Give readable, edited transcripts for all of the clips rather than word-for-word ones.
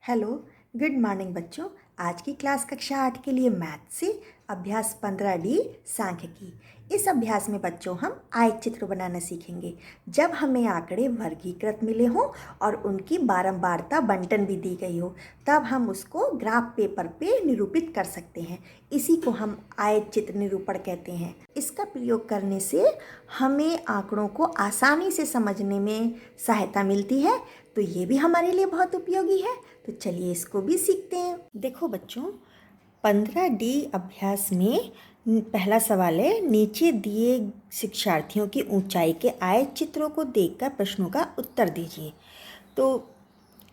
Hello, good morning बच्चों। आज की क्लास कक्षा 8 के लिए मैथ से अभ्यास 15D सांख्यिकी। इस अभ्यास में बच्चों हम आयत चित्र बनाना सीखेंगे। जब हमें आंकड़े वर्गीकृत मिले हों और उनकी बारंबारता बंटन भी दी गई हो, तब हम उसको ग्राफ पेपर पे निरूपित कर सकते हैं। इसी को हम आयत चित्र निरूपण कहते हैं। इसका प्रयोग करने से हमें आंकड़ों को आसानी से समझने में सहायता मिलती है, तो ये भी हमारे लिए बहुत उपयोगी है। तो चलिए इसको भी सीखते हैं। देखो बच्चों, 15D अभ्यास में पहला सवाल है, नीचे दिए शिक्षार्थियों की ऊंचाई के आयत चित्रों को देखकर प्रश्नों का उत्तर दीजिए। तो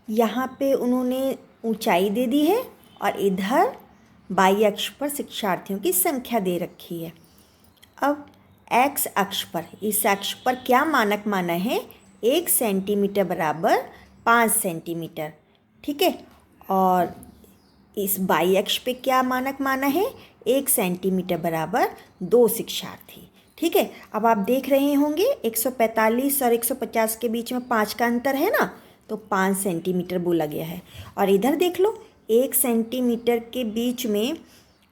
यहाँ पे उन्होंने ऊंचाई दे दी है और इधर बाई अक्ष पर शिक्षार्थियों की संख्या दे रखी है। अब एक्स अक्ष पर, इस अक्ष पर क्या मानक माना है? 1 सेंटीमीटर बराबर 5 सेंटीमीटर, ठीक है। और इस बाई अक्ष पे क्या मानक माना है? 1 सेंटीमीटर बराबर 2 शिक्षार्थी, ठीक है। अब आप देख रहे होंगे 145 और 150 के बीच में 5 का अंतर है ना, तो 5 सेंटीमीटर बोला गया है। और इधर देख लो, 1 सेंटीमीटर के बीच में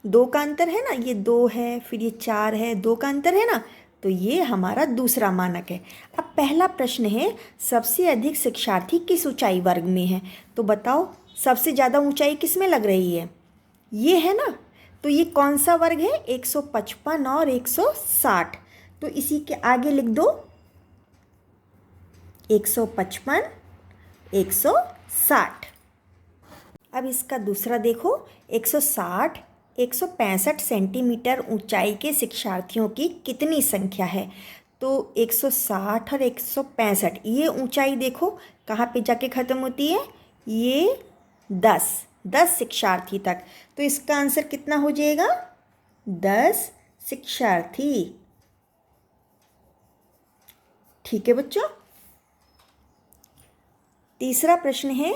2 का अंतर है ना, ये 2 है, फिर ये 4 है, 2 का अंतर है ना, तो ये हमारा दूसरा मानक है। अब पहला प्रश्न है, सबसे अधिक शिक्षार्थी किस ऊंचाई वर्ग में है? तो बताओ सबसे ज़्यादा ऊंचाई किस में लग रही है? ये है ना, तो ये कौन सा वर्ग है? 155 और 160। तो इसी के आगे लिख दो 155 160। अब इसका दूसरा देखो, 160 165 सेंटीमीटर ऊंचाई के शिक्षार्थियों की कितनी संख्या है? तो 160 और 165, ये ऊंचाई देखो कहाँ पे जाके ख़त्म होती है? ये 10 शिक्षार्थी तक। तो इसका आंसर कितना हो जाएगा? 10 शिक्षार्थी, ठीक है बच्चों। तीसरा प्रश्न है,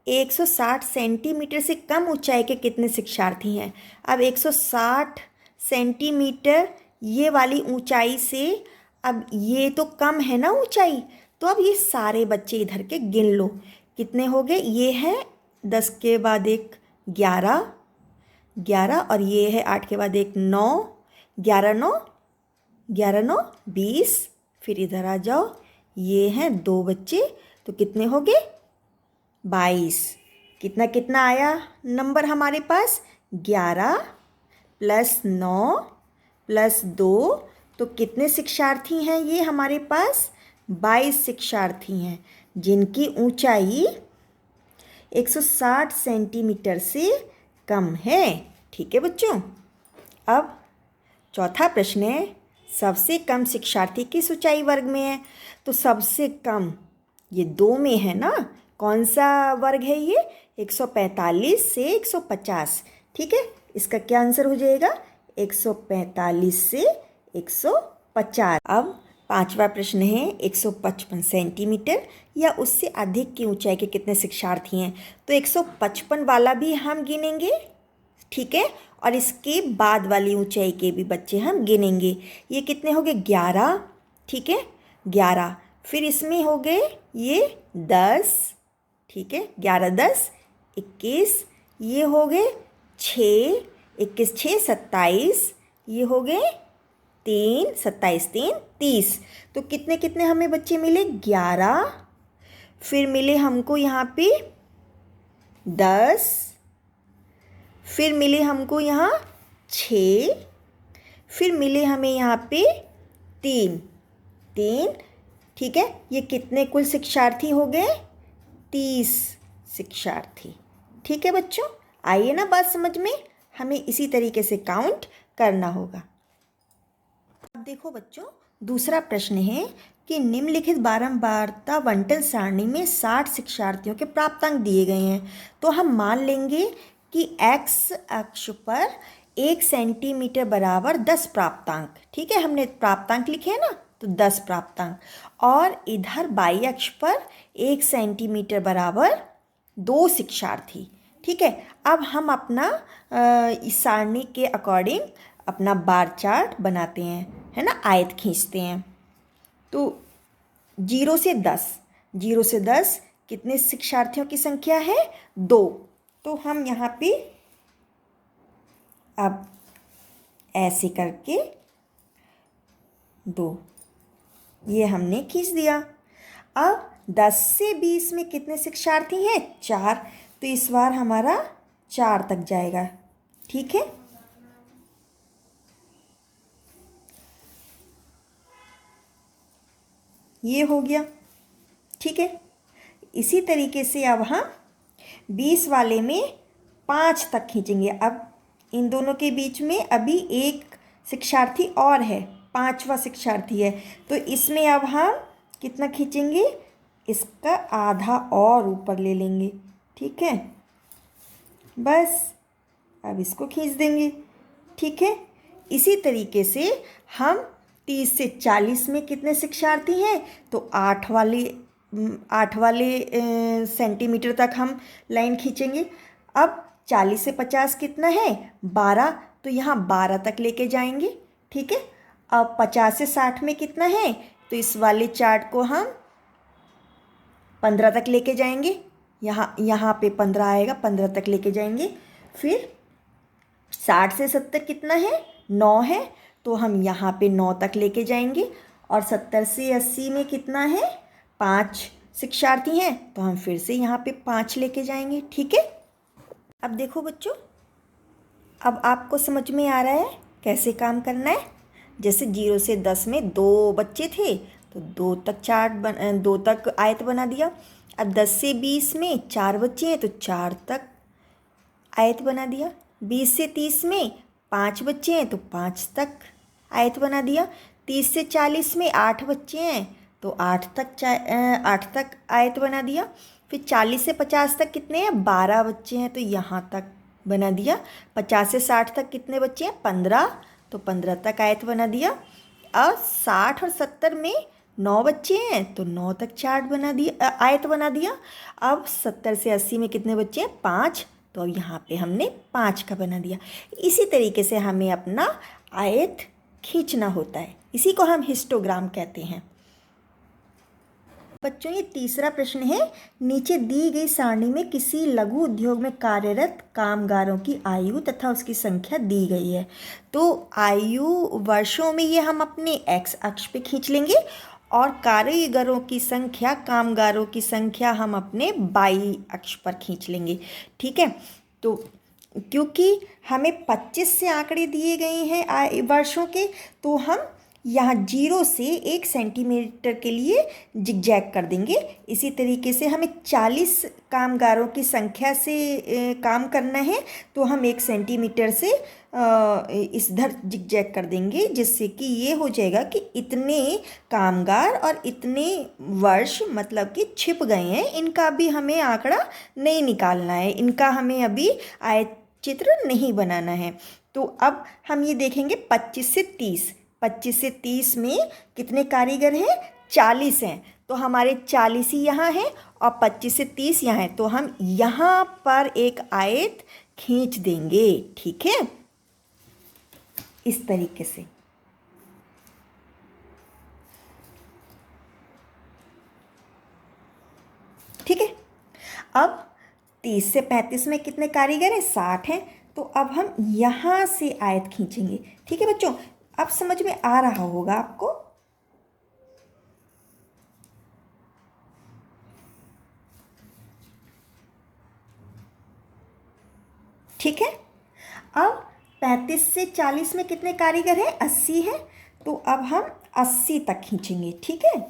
160 सेंटीमीटर से कम ऊंचाई के कितने शिक्षार्थी हैं? अब 160 सेंटीमीटर ये वाली ऊंचाई से, अब ये तो कम है ना ऊंचाई, तो अब ये सारे बच्चे इधर के गिन लो, कितने हो गए? ये है 10 के बाद एक 11 और ये है 8 के बाद एक 9, 11 9 20। फिर इधर आ जाओ, ये हैं 2 बच्चे, तो कितने हो गए? 22। कितना कितना आया नंबर हमारे पास? 11 + 9 + 2, तो कितने शिक्षार्थी हैं ये हमारे पास? 22 शिक्षार्थी हैं, जिनकी ऊंचाई 160 सेंटीमीटर से कम है, ठीक है बच्चों। अब चौथा प्रश्न है, सबसे कम शिक्षार्थी किस ऊंचाई वर्ग में है? तो सबसे कम ये 2 में है ना, कौन सा वर्ग है ये? 145 से 150, ठीक है। इसका क्या आंसर हो जाएगा? 145 से 150। अब पांचवा प्रश्न है, 155 सेंटीमीटर या उससे अधिक की ऊंचाई के कितने शिक्षार्थी हैं? तो 155 वाला भी हम गिनेंगे, ठीक है, और इसके बाद वाली ऊंचाई के भी बच्चे हम गिनेंगे। ये कितने हो गए? 11, ठीक है, 11। फिर इसमें हो गए ये 10, ठीक है, 11 10 21, ये हो गए 6, 21 6 27, ये हो गए 3, 27 3 30। तो कितने कितने हमें बच्चे मिले? 11। फिर मिले हमको यहाँ पे 10, फिर मिले हमको यहाँ 6, फिर मिले हमें यहाँ पे 3, ठीक है। ये कितने कुल शिक्षार्थी हो गए? 30 शिक्षार्थी, ठीक है बच्चों। आइए ना बात समझ में, हमें इसी तरीके से काउंट करना होगा। अब देखो बच्चों, दूसरा प्रश्न है कि निम्नलिखित बारंबारता बंटन सारणी में 60 शिक्षार्थियों के प्राप्तांक दिए गए हैं। तो हम मान लेंगे कि एक्स अक्ष पर 1 सेंटीमीटर बराबर 10 प्राप्तांक, ठीक है, हमने प्राप्तांक लिखे हैं ना, तो 10 प्राप्तांक। और इधर बाई अक्ष पर 1 सेंटीमीटर बराबर 2 शिक्षार्थी, ठीक है। अब हम अपना इस सारणी के अकॉर्डिंग अपना बार चार्ट बनाते हैं, है ना, आयत खींचते हैं। तो 0 से 10 कितने शिक्षार्थियों की संख्या है? 2। तो हम यहाँ पे अब ऐसे करके 2 ये हमने खींच दिया। अब 10 से 20 में कितने शिक्षार्थी हैं? 4। तो इस बार हमारा 4 तक जाएगा। ठीक है, ये हो गया। ठीक है, इसी तरीके से अब हम 20 वाले में 5 तक खींचेंगे। अब इन दोनों के बीच में अभी एक शिक्षार्थी और है, 5वां शिक्षार्थी है। तो इसमें अब हम कितना खींचेंगे? इसका आधा और ऊपर ले लेंगे। ठीक है, बस अब इसको खींच देंगे। ठीक है, इसी तरीके से हम 30 से 40 में कितने शिक्षार्थी हैं? तो 8 वाले सेंटीमीटर तक हम लाइन खींचेंगे। अब 40 से 50 कितना है? 12। तो यहाँ 12 तक लेके जाएंगे। ठीक है, अब 50 से 60 में कितना है? तो इस वाले चार्ट को हम 15 तक लेके जाएंगे। यहाँ पे 15 आएगा, 15 तक लेके जाएंगे। फिर 60 से 70 कितना है? 9 है। तो हम यहाँ पे 9 तक लेके जाएंगे। और 70 से 80 में कितना है? 5 शिक्षार्थी हैं। तो हम फिर से यहाँ पे 5 लेके जाएंगे। ठीक है, अब देखो बच्चों, अब आपको समझ में आ रहा है कैसे काम करना है। जैसे 0 से 10 में 2 बच्चे थे, तो 2 तक आयत बना दिया। अब 10 से 20 में 4 बच्चे हैं, तो 4 तक आयत बना दिया। 20 से 30 में 5 बच्चे हैं, तो 5 तक आयत बना दिया। 30 से 40 में 8 बच्चे हैं, तो 8 तक आयत बना दिया। फिर 40 से 50 तक कितने हैं? 12 बच्चे हैं, तो यहाँ तक बना दिया। 50 से 60 तक कितने बच्चे हैं? 15। तो 15 तक आयत बना दिया। और 60 और 70 में 9 बच्चे हैं, तो 9 तक आयत बना दिया। अब 70 से 80 में कितने बच्चे हैं? 5। तो अब यहाँ पे हमने 5 का बना दिया। इसी तरीके से हमें अपना आयत खींचना होता है। इसी को हम हिस्टोग्राम कहते हैं। बच्चों, ये तीसरा प्रश्न है। नीचे दी गई सारणी में किसी लघु उद्योग में कार्यरत कामगारों की आयु तथा उसकी संख्या दी गई है। तो आयु वर्षों में ये हम अपने एक्स अक्ष पे खींच लेंगे, और कारीगरों की संख्या, कामगारों की संख्या हम अपने वाई अक्ष पर खींच लेंगे। ठीक है, तो क्योंकि हमें 25 से आंकड़े दिए गए हैं वर्षों के, तो हम यहाँ 0 से 1 सेंटीमीटर के लिए जिगजैग कर देंगे। इसी तरीके से हमें 40 कामगारों की संख्या से काम करना है, तो हम 1 सेंटीमीटर से इधर जिगजैग कर देंगे, जिससे कि ये हो जाएगा कि इतने कामगार और इतने वर्ष मतलब कि छिप गए हैं। इनका भी हमें आंकड़ा नहीं निकालना है, इनका हमें अभी आयत चित्र नहीं बनाना है। तो अब हम ये देखेंगे 25 से 30 में कितने कारीगर हैं? 40 हैं। तो हमारे 40 ही यहाँ हैं और 25 से 30 यहाँ हैं। तो हम यहाँ पर एक आयत खींच देंगे। ठीक है, इस तरीके से। ठीक है, अब 30 से 35 में कितने कारीगर हैं? 60 हैं। तो अब हम यहाँ से आयत खींचेंगे। ठीक है बच्चों, अब समझ में आ रहा होगा आपको। ठीक है, अब 35 से 40 में कितने कारीगर हैं? 80 हैं। तो अब हम 80 तक खींचेंगे। ठीक है,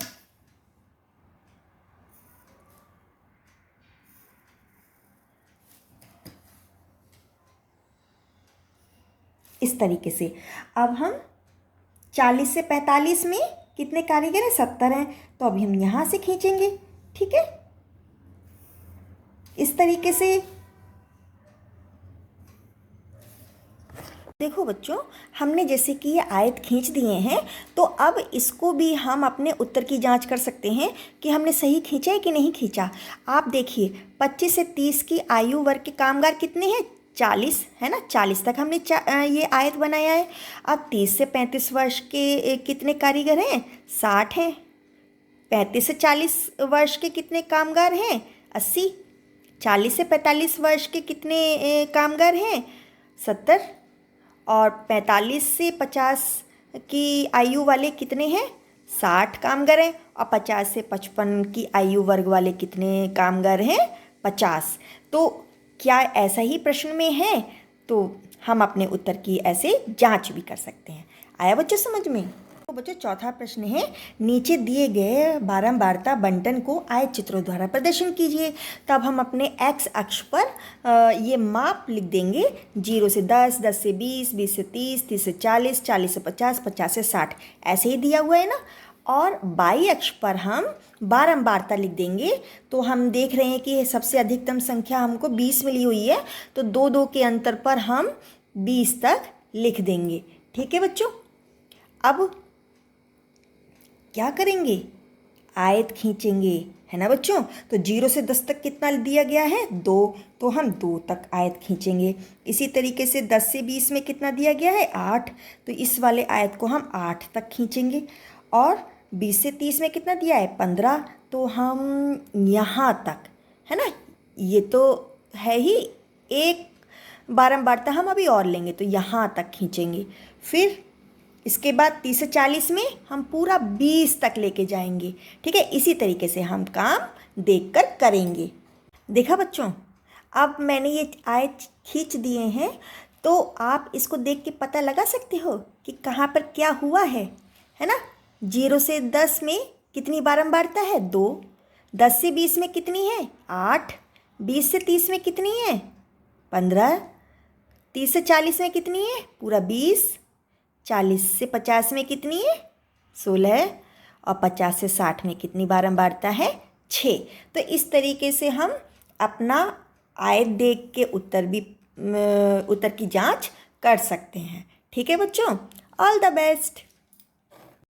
इस तरीके से। अब हम 40 से 45 में कितने कारीगर हैं? 70 हैं। तो अभी हम यहाँ से खींचेंगे। ठीक है, इस तरीके से। देखो बच्चों, हमने जैसे कि ये आयत खींच दिए हैं, तो अब इसको भी हम अपने उत्तर की जांच कर सकते हैं कि हमने सही खींचा है कि नहीं खींचा। आप देखिए, 25 से 30 की आयु वर्ग के कामगार कितने हैं? 40 है ना, 40 तक हमने ये आयत बनाया है। अब 30 से 35 वर्ष के कितने कारीगर हैं? 60 हैं। 35 से 40 वर्ष के कितने कामगार हैं? 80। 40 से 45 वर्ष के कितने कामगार हैं? 70। और 45 से 50 की आयु वाले कितने हैं? 60 कामगार हैं। और 50 से 55 की आयु वर्ग वाले कितने कामगार हैं? 50। तो क्या ऐसा ही प्रश्न में है? तो हम अपने उत्तर की ऐसे जांच भी कर सकते हैं। आया बच्चों समझ में? तो बच्चों चौथा प्रश्न है, नीचे दिए गए बारंबारता बंटन को आयत चित्रों द्वारा प्रदर्शन कीजिए। तब हम अपने एक्स अक्ष पर ये माप लिख देंगे, 0 से 10, 10 से 20, 20 से 30, 30 से 40, 40 से 50, 50 से 60, ऐसे ही दिया हुआ है ना। और बाई अक्ष पर हम बारंबारता लिख देंगे। तो हम देख रहे हैं कि सबसे अधिकतम संख्या हमको 20 मिली हुई है, तो 2 के अंतर पर हम 20 तक लिख देंगे। ठीक है बच्चों। अब क्या करेंगे? आयत खींचेंगे, है ना बच्चों। तो 0 से 10 तक कितना दिया गया है? 2, तो हम 2 तक आयत खींचेंगे। इसी तरीके से 10 से 20 में कितना दिया गया है? 8, तो इस वाले आयत को हम 8 तक खींचेंगे। और 20 से 30 में कितना दिया है? 15, तो हम यहाँ तक, है ना। ये तो है ही, एक बारंबारता हम अभी और लेंगे, तो यहाँ तक खींचेंगे। फिर इसके बाद 30 से 40 में हम पूरा 20 तक लेके जाएंगे। ठीक है, इसी तरीके से हम काम देखकर करेंगे। देखा बच्चों, अब मैंने ये आयत खींच दिए हैं, तो आप इसको देख के पता लगा सकते हो कि कहाँ पर क्या हुआ है ना। 0 से 10 में कितनी बारंबारता है? 2। 10 से 20 में कितनी है? 8। 20 से 30 में कितनी है? 15। 30 से 40 में कितनी है? पूरा 20। 40 से 50 में कितनी है? 16। और 50 से 60 में कितनी बारंबारता है? 6। तो इस तरीके से हम अपना आयत देख के उत्तर की जांच कर सकते हैं। ठीक है बच्चों, ऑल द बेस्ट।